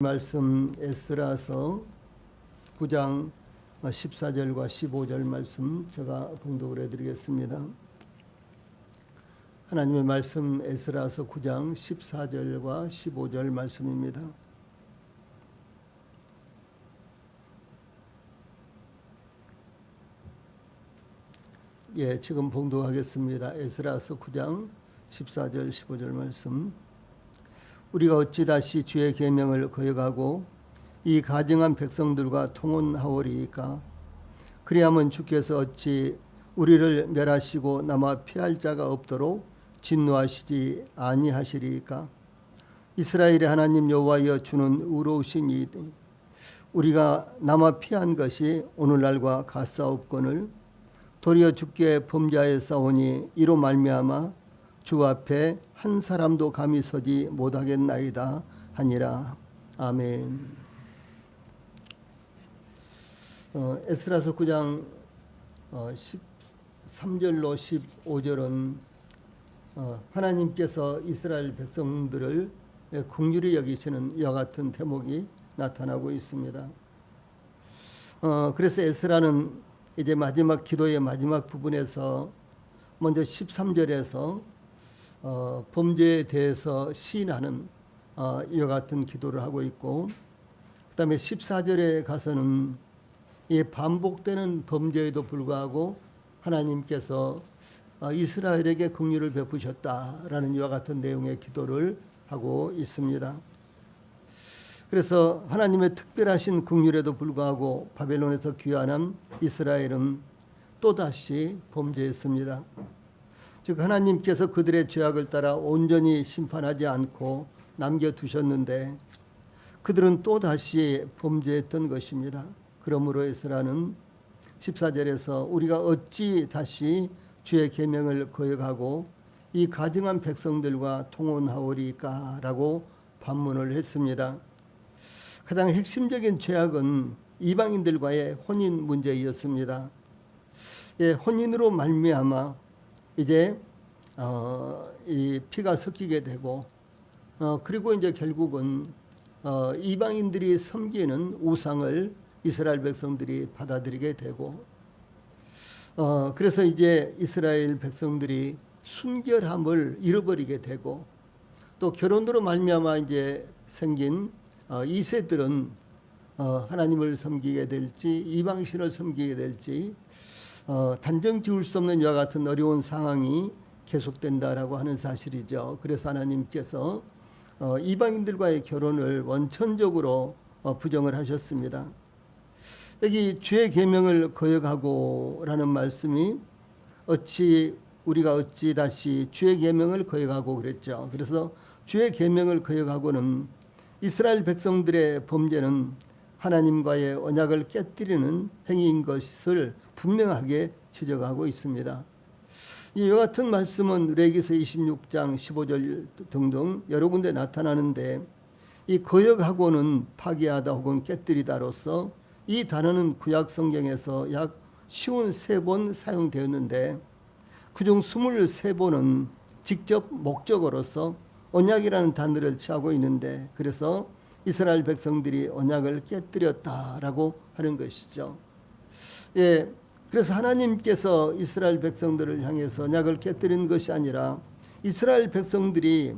말씀 에스라서 9장 14절과 15절 말씀 제가 봉독을 해드리겠습니다. 하나님의 말씀 에스라서 9장 14절과 15절 말씀입니다. 지금 봉독하겠습니다. 에스라서 9장 14절 15절 말씀. 우리가 어찌 다시 주의 계명을 거역하고 이 가증한 백성들과 통혼하오리이까? 그리하면 주께서 어찌 우리를 멸하시고 남아 피할 자가 없도록 진노하시지 아니하시리이까? 이스라엘의 하나님 여호와여, 주는 의로우신 이이니 우리가 남아 피한 것이 오늘날과 같사옵거늘 도리어 주께 범죄하였사오니 이로 말미암아 주 앞에 한 사람도 감히 서지 못하겠나이다 하니라. 아멘. 에스라서 9장 13절로 15절은 하나님께서 이스라엘 백성들을 긍휼히 여기시는 이와 같은 대목이 나타나고 있습니다. 그래서 에스라는 이제 마지막 기도의 마지막 부분에서 먼저 13절에서 범죄에 대해서 시인하는 이와 같은 기도를 하고 있고, 그 다음에 14절에 가서는 이 반복되는 범죄에도 불구하고 하나님께서 이스라엘에게 긍휼을 베푸셨다라는 이와 같은 내용의 기도를 하고 있습니다. 그래서 하나님의 특별하신 긍휼에도 불구하고 바벨론에서 귀환한 이스라엘은 또다시 범죄했습니다. 즉 하나님께서 그들의 죄악을 따라 온전히 심판하지 않고 남겨두셨는데 그들은 또다시 범죄했던 것입니다. 그러므로 에스라는 14절에서 우리가 어찌 다시 주의 계명을 거역하고 이 가증한 백성들과 통혼하오리까? 라고 반문을 했습니다. 가장 핵심적인 죄악은 이방인들과의 혼인 문제였습니다. 혼인으로 말미암아 이제 이 피가 섞이게 되고 그리고 이제 결국은 이방인들이 섬기는 우상을 이스라엘 백성들이 받아들이게 되고 그래서 이제 이스라엘 백성들이 순결함을 잃어버리게 되고 또 결혼으로 말미암아 이제 생긴 2세들은 하나님을 섬기게 될지 이방신을 섬기게 될지 단정 지을 수 없는 이와 같은 어려운 상황이 계속된다라고 하는 사실이죠. 그래서 하나님께서 이방인들과의 결혼을 원천적으로 부정을 하셨습니다. 여기 주의 계명을 거역하고라는 말씀이 우리가 어찌 다시 주의 계명을 거역하고 그랬죠. 그래서 주의 계명을 거역하고는 이스라엘 백성들의 범죄는 하나님과의 언약을 깨뜨리는 행위인 것을 분명하게 지적하고 있습니다. 이와 같은 말씀은 레위기서 26장 15절 등등 여러 군데 나타나는데 이 거역하고는 파괴하다 혹은 깨뜨리다로서 이 단어는 구약 성경에서 약 53번 사용되었는데 그중 23번은 직접 목적어로서 언약이라는 단어를 취하고 있는데 그래서 이스라엘 백성들이 언약을 깨뜨렸다라고 하는 것이죠. 그래서 하나님께서 이스라엘 백성들을 향해서 언약을 깨뜨린 것이 아니라 이스라엘 백성들이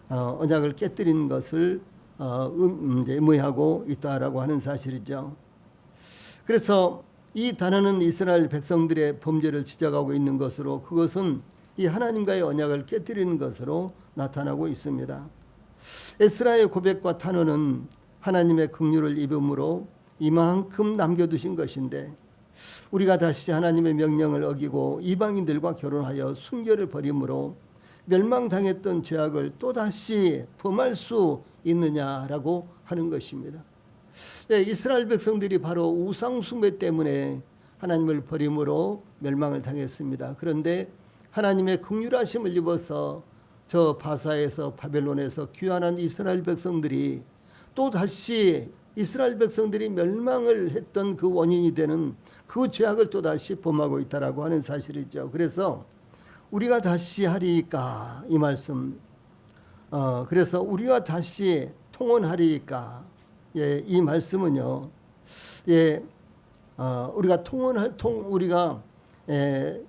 언약을 깨뜨린 것을 의무하고 있다라고 하는 사실이죠. 그래서 이 단어는 이스라엘 백성들의 범죄를 지적하고 있는 것으로 그것은 이 하나님과의 언약을 깨뜨리는 것으로 나타나고 있습니다. 에스라의 고백과 탄원은 하나님의 긍휼을 입음으로 이만큼 남겨두신 것인데 우리가 다시 하나님의 명령을 어기고 이방인들과 결혼하여 순결을 버림으로 멸망당했던 죄악을 또다시 범할 수 있느냐라고 하는 것입니다. 이스라엘 백성들이 바로 우상 숭배 때문에 하나님을 버림으로 멸망을 당했습니다. 그런데 하나님의 긍휼하심을 입어서 저 바사에서 바벨론에서 귀환한 이스라엘 백성들이 또다시 이스라엘 백성들이 멸망을 했던 그 원인이 되는 그 죄악을 또다시 범하고 있다라고 하는 사실이죠. 그래서 우리가 다시 하리이까 이 말씀 그래서 우리와 다시 통혼하리이까 예, 이 말씀은요, 예, 우리가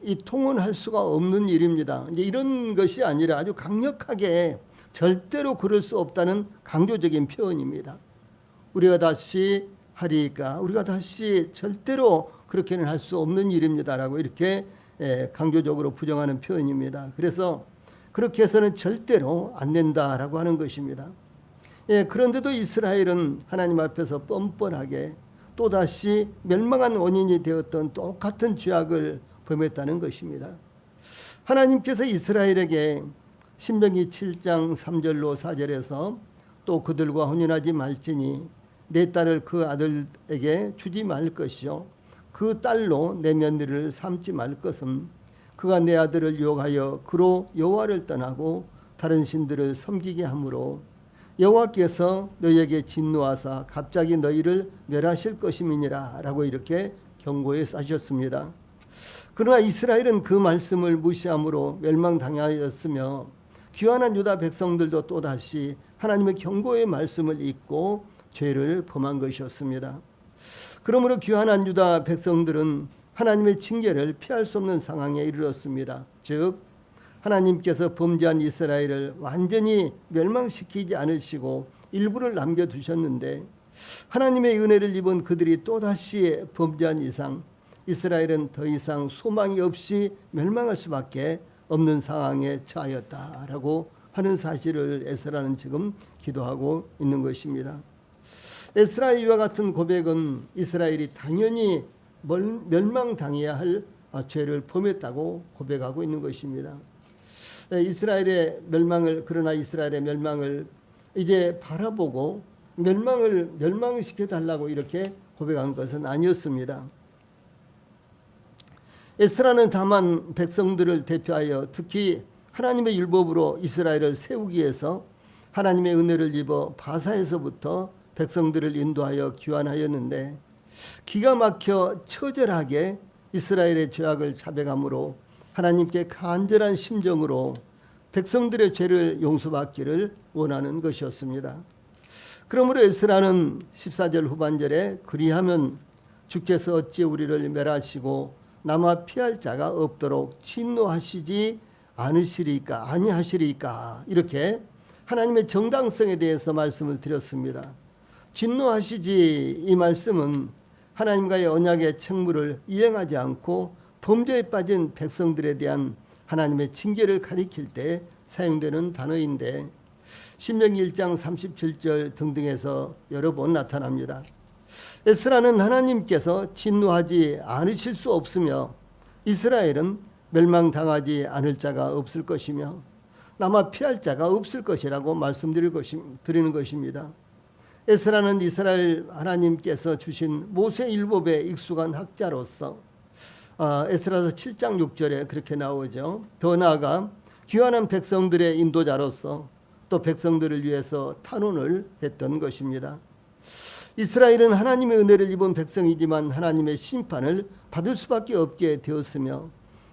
이 통언할 수가 없는 일입니다. 이제 이런 것이 아니라 아주 강력하게 절대로 그럴 수 없다는 강조적인 표현입니다. 우리가 다시 하리까, 우리가 다시 절대로 그렇게는 할 수 없는 일입니다라고 이렇게 강조적으로 부정하는 표현입니다. 그래서 그렇게 해서는 절대로 안 된다라고 하는 것입니다. 예, 그런데도 이스라엘은 하나님 앞에서 뻔뻔하게 또다시 멸망한 원인이 되었던 똑같은 죄악을 범했다는 것입니다. 하나님께서 이스라엘에게 신명기 7장 3절로 4절에서 또 그들과 혼인하지 말지니 내 딸을 그 아들에게 주지 말 것이요 그 딸로 내 며느리를 삼지 말 것은 그가 내 아들을 유혹하여 그로 여호와를 떠나고 다른 신들을 섬기게 하므로 여호와께서 너희에게 진노하사 갑자기 너희를 멸하실 것임이니라 라고 이렇게 경고해 하셨습니다. 그러나 이스라엘은 그 말씀을 무시함으로 멸망당하였으며 귀환한 유다 백성들도 또다시 하나님의 경고의 말씀을 잊고 죄를 범한 것이었습니다. 그러므로 귀환한 유다 백성들은 하나님의 징계를 피할 수 없는 상황에 이르렀습니다. 즉 하나님께서 범죄한 이스라엘을 완전히 멸망시키지 않으시고 일부를 남겨두셨는데 하나님의 은혜를 입은 그들이 또다시 범죄한 이상 이스라엘은 더 이상 소망이 없이 멸망할 수밖에 없는 상황에 처하였다라고 하는 사실을 에스라는 지금 기도하고 있는 것입니다. 에스라의 이와 같은 고백은 이스라엘이 당연히 멸망당해야 할 죄를 범했다고 고백하고 있는 것입니다. 그러나 이스라엘의 멸망을 이제 바라보고 멸망시켜 달라고 이렇게 고백한 것은 아니었습니다. 에스라는 다만 백성들을 대표하여 특히 하나님의 율법으로 이스라엘을 세우기 위해서 하나님의 은혜를 입어 바사에서부터 백성들을 인도하여 귀환하였는데 기가 막혀 처절하게 이스라엘의 죄악을 자백함으로 하나님께 간절한 심정으로 백성들의 죄를 용서받기를 원하는 것이었습니다. 그러므로 에스라는 14절 후반절에 그리하면 주께서 어찌 우리를 멸하시고 남아 피할 자가 없도록 진노하시지 아니하시리까 이렇게 하나님의 정당성에 대해서 말씀을 드렸습니다. 진노하시지 이 말씀은 하나님과의 언약의 책무를 이행하지 않고 범죄에 빠진 백성들에 대한 하나님의 징계를 가리킬 때 사용되는 단어인데 신명기 1장 37절 등등에서 여러 번 나타납니다. 에스라는 하나님께서 진노하지 않으실 수 없으며 이스라엘은 멸망당하지 않을 자가 없을 것이며 남아 피할 자가 없을 것이라고 말씀드리는 것입니다. 에스라는 이스라엘 하나님께서 주신 모세 율법에 익숙한 학자로서 에스라서 7장 6절에 그렇게 나오죠. 더 나아가 귀환한 백성들의 인도자로서 또 백성들을 위해서 탄원을 했던 것입니다. 이스라엘은 하나님의 은혜를 입은 백성이지만 하나님의 심판을 받을 수밖에 없게 되었으며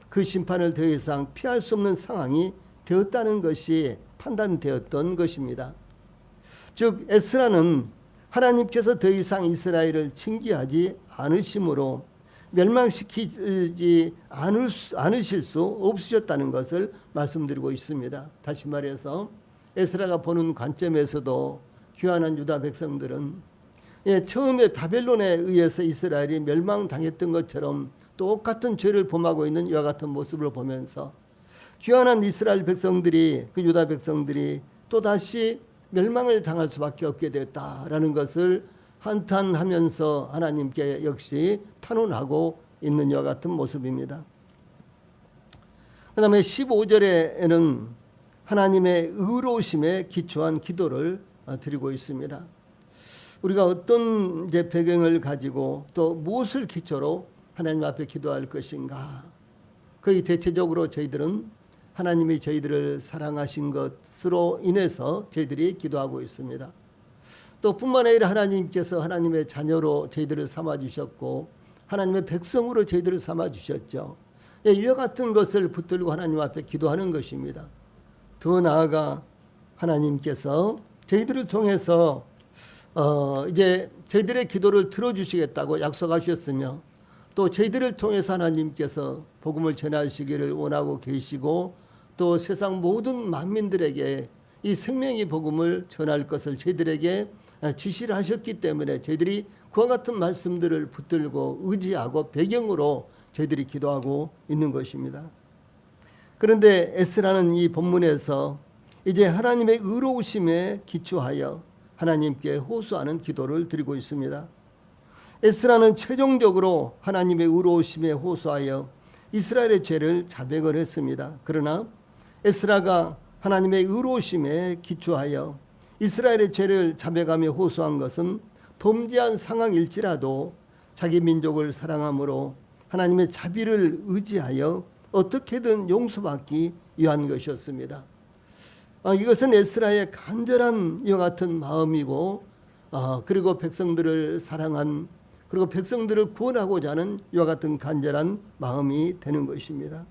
그 심판을 더 이상 피할 수 없는 상황이 되었다는 것이 판단되었던 것입니다. 즉 에스라는 하나님께서 더 이상 이스라엘을 징계하지 않으심으로 멸망시키지 않으실 수 없으셨다는 것을 말씀드리고 있습니다. 다시 말해서 에스라가 보는 관점에서도 귀환한 유다 백성들은 처음에 바벨론에 의해서 이스라엘이 멸망당했던 것처럼 똑같은 죄를 범하고 있는 이와 같은 모습을 보면서 귀환한 이스라엘 백성들이 그 유다 백성들이 또다시 멸망을 당할 수밖에 없게 되었다라는 것을 한탄하면서 하나님께 역시 탄원하고 있는 이와 같은 모습입니다. 그 다음에 15절에는 하나님의 의로우심에 기초한 기도를 드리고 있습니다. 우리가 어떤 배경을 가지고 또 무엇을 기초로 하나님 앞에 기도할 것인가. 거의 대체적으로 저희들은 하나님이 저희들을 사랑하신 것으로 인해서 저희들이 기도하고 있습니다. 또 뿐만 아니라 하나님께서 하나님의 자녀로 저희들을 삼아주셨고 하나님의 백성으로 저희들을 삼아주셨죠. 이와 같은 것을 붙들고 하나님 앞에 기도하는 것입니다. 더 나아가 하나님께서 저희들을 통해서 이제 저희들의 기도를 들어주시겠다고 약속하셨으며 또 저희들을 통해서 하나님께서 복음을 전하시기를 원하고 계시고 또 세상 모든 만민들에게 이 생명의 복음을 전할 것을 저희들에게 지시를 하셨기 때문에 저희들이 그와 같은 말씀들을 붙들고 의지하고 배경으로 저희들이 기도하고 있는 것입니다. 그런데 에스라는 이 본문에서 이제 하나님의 의로우심에 기초하여 하나님께 호소하는 기도를 드리고 있습니다. 에스라는 최종적으로 하나님의 의로우심에 호소하여 이스라엘의 죄를 자백을 했습니다. 그러나 에스라가 하나님의 의로우심에 기초하여 이스라엘의 죄를 자백하며 호소한 것은 범죄한 상황일지라도 자기 민족을 사랑함으로 하나님의 자비를 의지하여 어떻게든 용서받기 위한 것이었습니다. 이것은 에스라의 간절한 이와 같은 마음이고 그리고 백성들을 사랑한 그리고 백성들을 구원하고자 하는 이와 같은 간절한 마음이 되는 것입니다.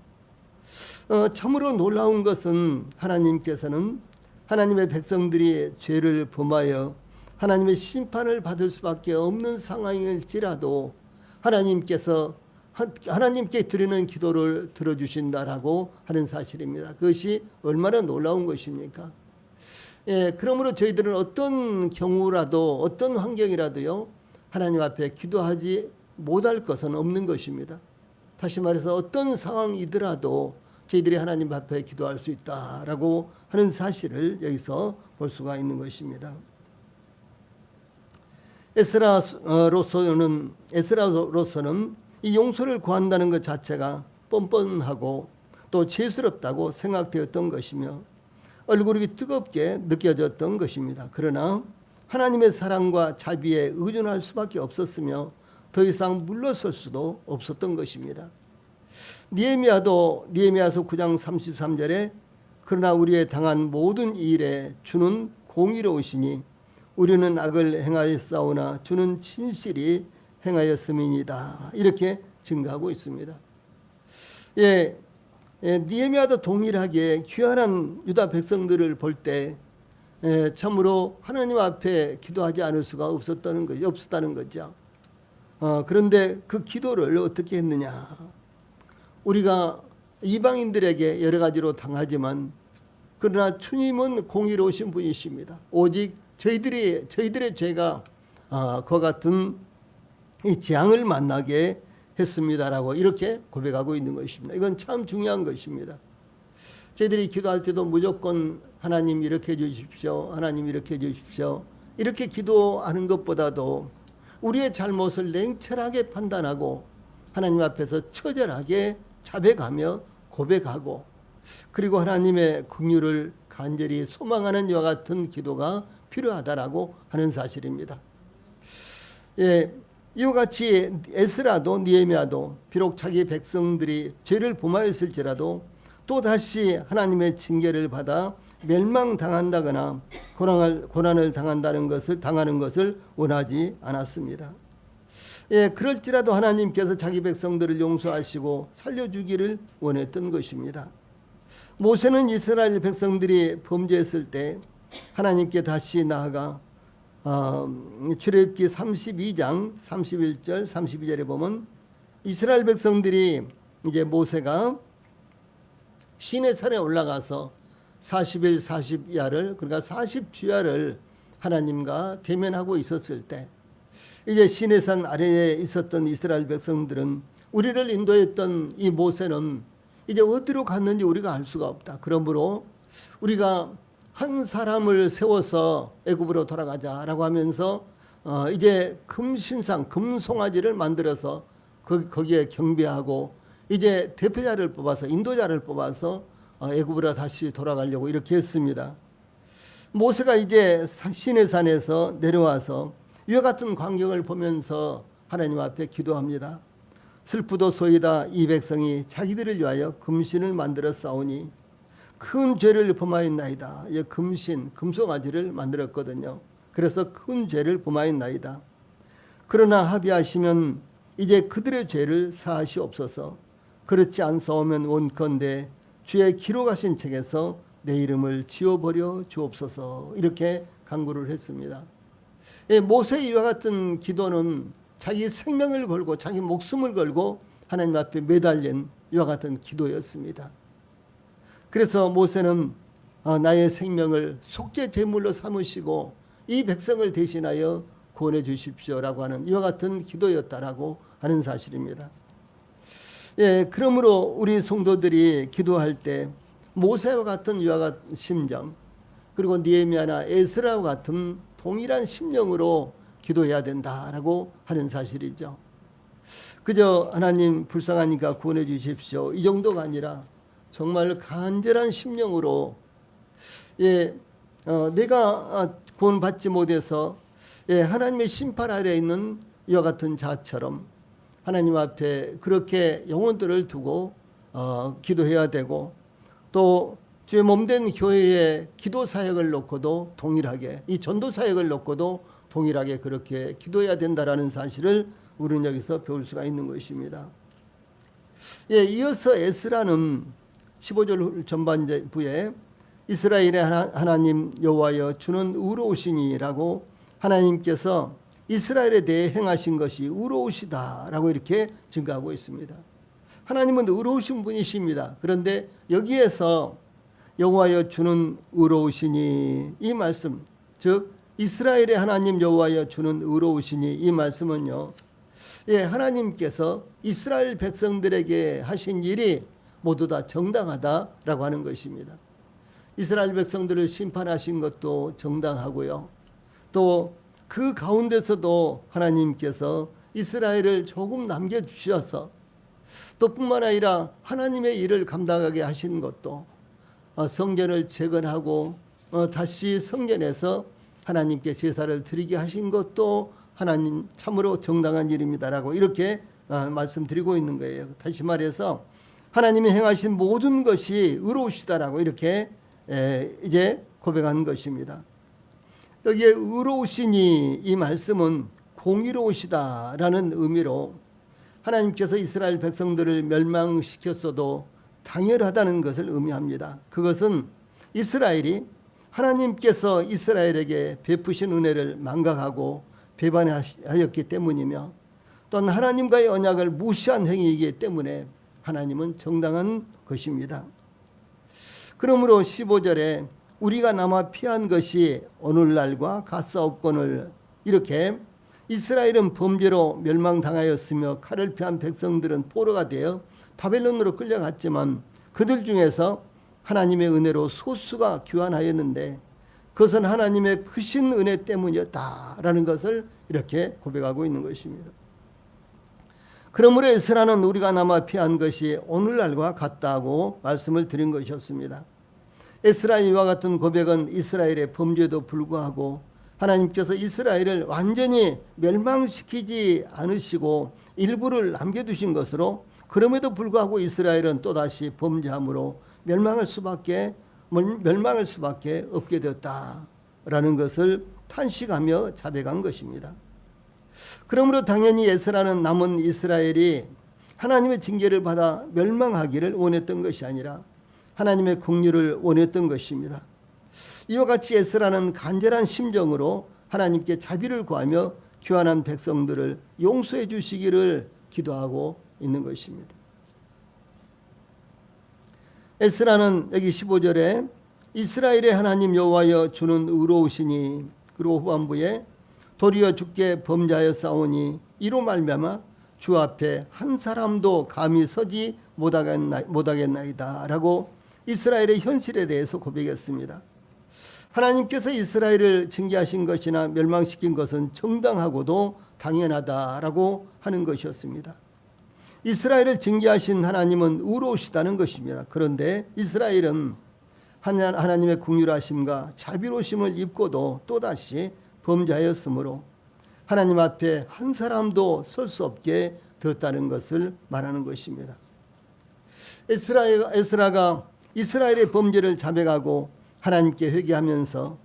참으로 놀라운 것은 하나님께서는 하나님의 백성들이 죄를 범하여 하나님의 심판을 받을 수밖에 없는 상황일지라도 하나님께 드리는 기도를 들어주신다라고 하는 사실입니다. 그것이 얼마나 놀라운 것입니까? 그러므로 저희들은 어떤 경우라도 어떤 환경이라도요 하나님 앞에 기도하지 못할 것은 없는 것입니다. 다시 말해서 어떤 상황이더라도 저희들이 하나님 앞에 기도할 수 있다라고 하는 사실을 여기서 볼 수가 있는 것입니다. 에스라로서는 이 용서를 구한다는 것 자체가 뻔뻔하고 또 죄스럽다고 생각되었던 것이며 얼굴이 뜨겁게 느껴졌던 것입니다. 그러나 하나님의 사랑과 자비에 의존할 수밖에 없었으며 더 이상 물러설 수도 없었던 것입니다. 니에미야서 9장 33절에 그러나 우리의 당한 모든 일에 주는 공의로우시니 우리는 악을 행하였사오나 주는 진실이 행하였음이니이다. 이렇게 증가하고 있습니다. 니에미야도 동일하게 귀환한 유다 백성들을 볼 때 참으로 하나님 앞에 기도하지 않을 수가 없었다는 거죠. 그런데 그 기도를 어떻게 했느냐? 우리가 이방인들에게 여러 가지로 당하지만 그러나 주님은 공의로우신 분이십니다. 오직 저희들의 죄가 그와 같은 이 재앙을 만나게 했습니다라고 이렇게 고백하고 있는 것입니다. 이건 참 중요한 것입니다. 저희들이 기도할 때도 무조건 하나님 이렇게 해주십시오. 하나님 이렇게 해주십시오. 이렇게 기도하는 것보다도 우리의 잘못을 냉철하게 판단하고 하나님 앞에서 처절하게 자백하며 고백하고 그리고 하나님의 긍휼을 간절히 소망하는 이와 같은 기도가 필요하다라고 하는 사실입니다. 이와 같이 에스라도 니에미야도 비록 자기 백성들이 죄를 범하였을지라도 또다시 하나님의 징계를 받아 멸망당한다거나 고난을 당하는 것을 원하지 않았습니다. 그럴지라도 하나님께서 자기 백성들을 용서하시고 살려주기를 원했던 것입니다. 모세는 이스라엘 백성들이 범죄했을 때 하나님께 다시 나아가 출애굽기 32장 31절 32절에 보면 이스라엘 백성들이 이제 모세가 시내산에 올라가서 40일 40야를 그러니까 40주야를 하나님과 대면하고 있었을 때 이제 시내산 아래에 있었던 이스라엘 백성들은 우리를 인도했던 이 모세는 이제 어디로 갔는지 우리가 알 수가 없다. 그러므로 우리가 한 사람을 세워서 애굽으로 돌아가자라고 하면서 이제 금신상 금송아지를 만들어서 거기에 경배하고 이제 대표자를 뽑아서 인도자를 뽑아서 애굽으로 다시 돌아가려고 이렇게 했습니다. 모세가 이제 시내산에서 내려와서 이와 같은 광경을 보면서 하나님 앞에 기도합니다. 슬프도소이다 이 백성이 자기들을 위하여 금신을 만들어 싸우니 큰 죄를 범하였나이다. 금신, 금송아지를 만들었거든요. 그래서 큰 죄를 범하였나이다. 그러나 합의하시면 이제 그들의 죄를 사하시옵소서. 그렇지 않사오면 원컨대 주의 기록하신 책에서 내 이름을 지워버려 주옵소서. 이렇게 간구를 했습니다. 모세 이와 같은 기도는 자기 생명을 걸고 자기 목숨을 걸고 하나님 앞에 매달린 이와 같은 기도였습니다. 그래서 모세는 나의 생명을 속죄 제물로 삼으시고 이 백성을 대신하여 구원해 주십시오라고 하는 이와 같은 기도였다라고 하는 사실입니다. 그러므로 우리 성도들이 기도할 때 모세와 같은 이와 같은 심정, 그리고 느헤미야나 에스라와 같은 동일한 심령으로 기도해야 된다라고 하는 사실이죠. 그저 하나님 불쌍하니까 구원해 주십시오 이 정도가 아니라 정말 간절한 심령으로 내가 구원받지 못해서 하나님의 심판 아래에 있는 이와 같은 자처럼 하나님 앞에 그렇게 영혼들을 두고 기도해야 되고, 또 주의 몸된 교회의 기도 사역을 놓고도 동일하게, 이 전도 사역을 놓고도 동일하게 그렇게 기도해야 된다라는 사실을 우리는 여기서 배울 수가 있는 것입니다. 이어서 에스라는 15절 전반부에 이스라엘의 하나님 여호와여 주는 의로우시니라고 하나님께서 이스라엘에 대해 행하신 것이 의로우시다라고 이렇게 증거하고 있습니다. 하나님은 의로우신 분이십니다. 그런데 여기에서 여호와여 주는 의로우시니 이 말씀, 즉 이스라엘의 하나님 여호와여 주는 의로우시니 이 말씀은요, 하나님께서 이스라엘 백성들에게 하신 일이 모두 다 정당하다라고 하는 것입니다. 이스라엘 백성들을 심판하신 것도 정당하고요, 또 그 가운데서도 하나님께서 이스라엘을 조금 남겨주셔서 또 뿐만 아니라 하나님의 일을 감당하게 하신 것도 성전을 재건하고 다시 성전에서 하나님께 제사를 드리게 하신 것도 하나님 참으로 정당한 일입니다라고 이렇게 말씀드리고 있는 거예요. 다시 말해서 하나님이 행하신 모든 것이 의로우시다라고 이렇게 이제 고백한 것입니다. 여기에 의로우시니 이 말씀은 공의로우시다라는 의미로 하나님께서 이스라엘 백성들을 멸망시켰어도 당연하다는 것을 의미합니다. 그것은 이스라엘이 하나님께서 이스라엘에게 베푸신 은혜를 망각하고 배반하였기 때문이며, 또한 하나님과의 언약을 무시한 행위이기 때문에 하나님은 정당한 것입니다. 그러므로 15절에 우리가 남아 피한 것이 오늘날과 같사옵거늘, 이렇게 이스라엘은 범죄로 멸망당하였으며 칼을 피한 백성들은 포로가 되어 바벨론으로 끌려갔지만 그들 중에서 하나님의 은혜로 소수가 귀환하였는데 그것은 하나님의 크신 은혜 때문이었다라는 것을 이렇게 고백하고 있는 것입니다. 그러므로 에스라는 우리가 남아 피한 것이 오늘날과 같다고 말씀을 드린 것이었습니다. 에스라의 이와 같은 고백은 이스라엘의 범죄도 불구하고 하나님께서 이스라엘을 완전히 멸망시키지 않으시고 일부를 남겨두신 것으로, 그럼에도 불구하고 이스라엘은 또다시 범죄함으로 멸망할 수밖에 없게 되었다라는 것을 탄식하며 자백한 것입니다. 그러므로 당연히 에스라는 남은 이스라엘이 하나님의 징계를 받아 멸망하기를 원했던 것이 아니라 하나님의 긍휼을 원했던 것입니다. 이와 같이 에스라는 간절한 심정으로 하나님께 자비를 구하며 교환한 백성들을 용서해 주시기를 기도하고 있는 것입니다. 에스라는 여기 15절에 이스라엘의 하나님 여호와여 주는 의로우시니, 그리고 후반부에 도리어 주께 범죄하였사오니 이로 말미암아 주 앞에 한 사람도 감히 서지 못하겠나이다 라고 이스라엘의 현실에 대해서 고백했습니다. 하나님께서 이스라엘을 징계하신 것이나 멸망시킨 것은 정당하고도 당연하다라고 하는 것이었습니다. 이스라엘을 징계하신 하나님은 의로우시다는 것입니다. 그런데 이스라엘은 하나님의 긍휼하심과 자비로우심을 입고도 또다시 범죄하였으므로 하나님 앞에 한 사람도 설 수 없게 되었다는 것을 말하는 것입니다. 에스라가 이스라엘의 범죄를 자백하고 하나님께 회개하면서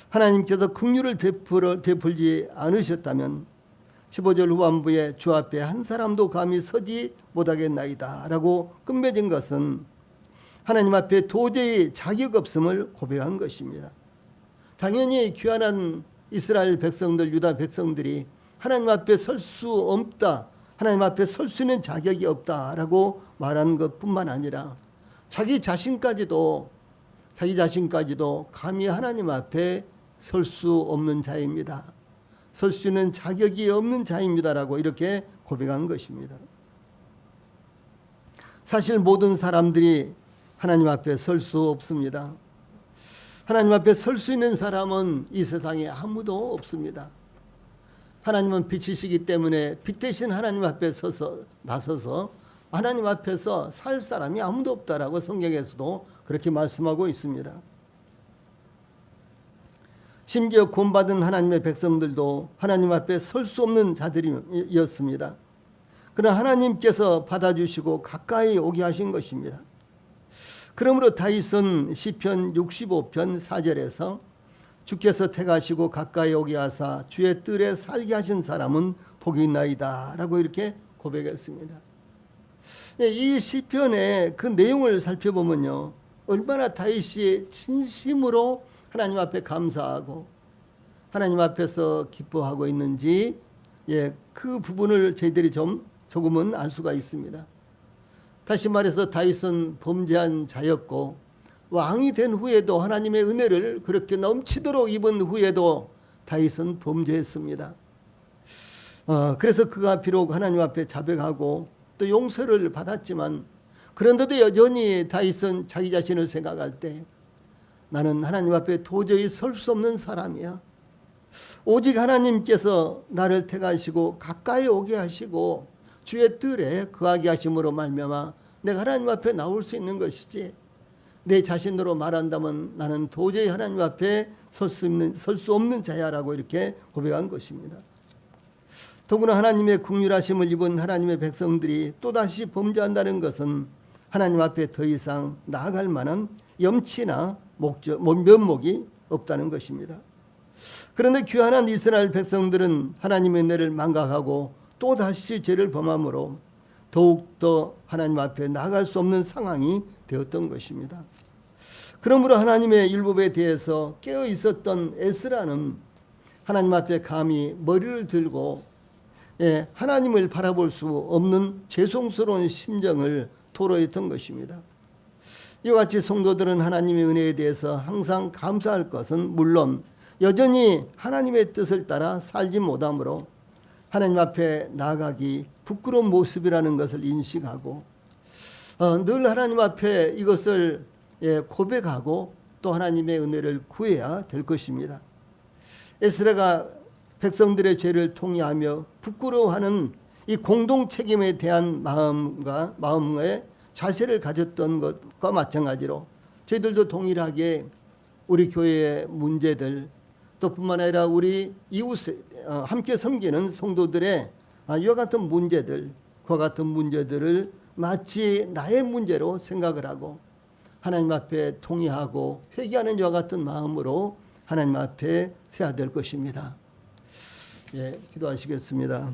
하나님께서 긍휼을 베풀지 않으셨다면 15절 후반부에 주 앞에 한 사람도 감히 서지 못하겠나이다 라고 끝맺은 것은 하나님 앞에 도저히 자격 없음을 고백한 것입니다. 당연히 귀환한 이스라엘 백성들, 유다 백성들이 하나님 앞에 설 수 없다, 하나님 앞에 설 수 있는 자격이 없다라고 말하는 것뿐만 아니라 자기 자신까지도 감히 하나님 앞에 설 수 없는 자입니다. 설 수 있는 자격이 없는 자입니다라고 이렇게 고백한 것입니다. 사실 모든 사람들이 하나님 앞에 설 수 없습니다. 하나님 앞에 설 수 있는 사람은 이 세상에 아무도 없습니다. 하나님은 빛이시기 때문에 빛 대신 하나님 앞에 나서서 하나님 앞에서 살 사람이 아무도 없다라고 성경에서도 그렇게 말씀하고 있습니다. 심지어 구원받은 하나님의 백성들도 하나님 앞에 설 수 없는 자들이었습니다. 그러나 하나님께서 받아주시고 가까이 오게 하신 것입니다. 그러므로 다윗은 시편 65편 4절에서 주께서 택하시고 가까이 오게 하사 주의 뜰에 살게 하신 사람은 복이 있나이다 라고 이렇게 고백했습니다. 이 시편의 그 내용을 살펴보면요, 얼마나 다윗이 진심으로 하나님 앞에 감사하고 하나님 앞에서 기뻐하고 있는지, 그 부분을 저희들이 조금은 알 수가 있습니다. 다시 말해서 다윗은 범죄한 자였고 왕이 된 후에도 하나님의 은혜를 그렇게 넘치도록 입은 후에도 다윗은 범죄했습니다. 그래서 그가 비록 하나님 앞에 자백하고 또 용서를 받았지만, 그런데도 여전히 다윗은 자기 자신을 생각할 때 나는 하나님 앞에 도저히 설 수 없는 사람이야. 오직 하나님께서 나를 택하시고 가까이 오게 하시고 주의 뜰에 거하게 하심으로 말미암아 내가 하나님 앞에 나올 수 있는 것이지, 내 자신으로 말한다면 나는 도저히 하나님 앞에 설 수 없는 자야라고 이렇게 고백한 것입니다. 더구나 하나님의 긍휼하심을 입은 하나님의 백성들이 또다시 범죄한다는 것은 하나님 앞에 더 이상 나아갈 만한 염치나 면목이 없다는 것입니다. 그런데 귀환한 이스라엘 백성들은 하나님의 은혜를 망각하고 또다시 죄를 범함으로 더욱더 하나님 앞에 나아갈 수 없는 상황이 되었던 것입니다. 그러므로 하나님의 율법에 대해서 깨어 있었던 에스라는 하나님 앞에 감히 머리를 들고 하나님을 바라볼 수 없는 죄송스러운 심정을 토로했던 것입니다. 이와 같이 성도들은 하나님의 은혜에 대해서 항상 감사할 것은 물론 여전히 하나님의 뜻을 따라 살지 못하므로 하나님 앞에 나아가기 부끄러운 모습이라는 것을 인식하고 늘 하나님 앞에 이것을 고백하고 또 하나님의 은혜를 구해야 될 것입니다. 에스라가 백성들의 죄를 통회하며 부끄러워하는 이 공동 책임에 대한 마음의 자세를 가졌던 것과 마찬가지로 저희들도 동일하게 우리 교회의 문제들, 또 뿐만 아니라 우리 이웃 함께 섬기는 성도들의 이와 같은 문제들, 그와 같은 문제들을 마치 나의 문제로 생각을 하고 하나님 앞에 통회하고 회개하는 이와 같은 마음으로 하나님 앞에 서야 될 것입니다. 기도하시겠습니다.